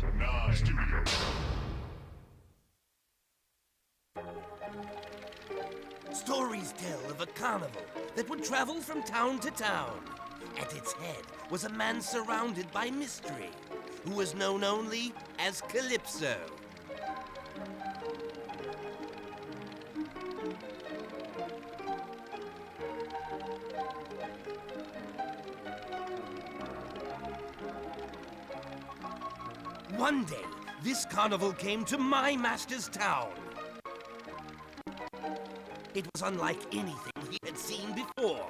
9 Studio. Stories tell of a carnival that would travel from town to town. At its head was a man surrounded by mystery, who was known only as Calypso. One day, this carnival came to my master's town. It was unlike anything he had seen before.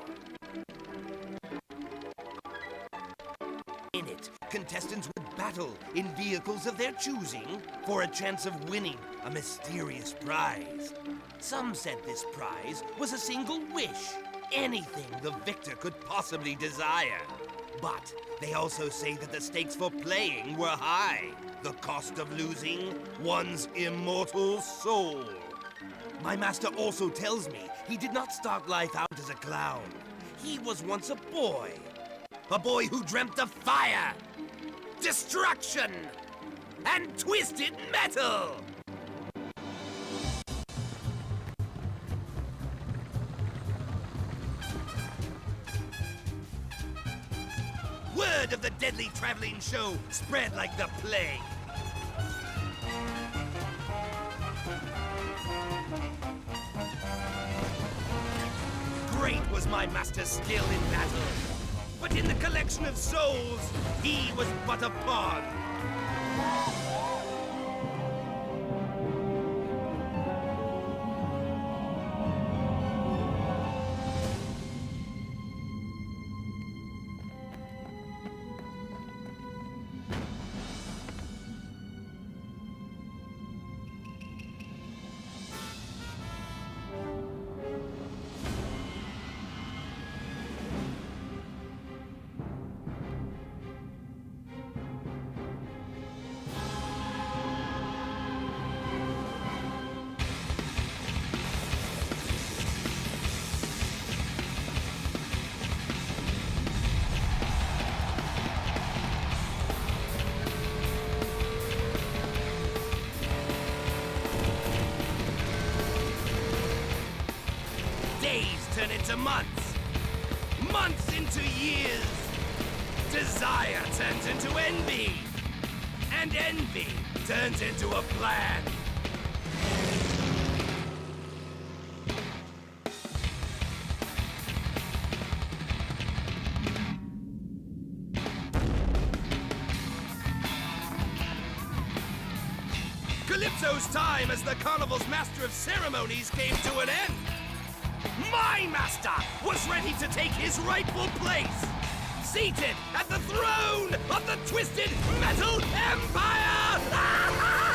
In it, contestants would battle in vehicles of their choosing for a chance of winning a mysterious prize. Some said this prize was a single wish, anything the victor could possibly desire. But they also say that the stakes for playing were high. The cost of losing one's immortal soul. My master also tells me he did not start life out as a clown. He was once a boy. A boy who dreamt of fire, destruction, and twisted metal! Word of the deadly traveling show spread like the plague. Great was my master's skill in battle, but in the collection of souls, he was but a pawn. Days turn into months, months into years. Desire turns into envy, and envy turns into a plan. Calypso's time as the carnival's master of ceremonies came to an end. My master was ready to take his rightful place, seated at the throne of the Twisted Metal Empire!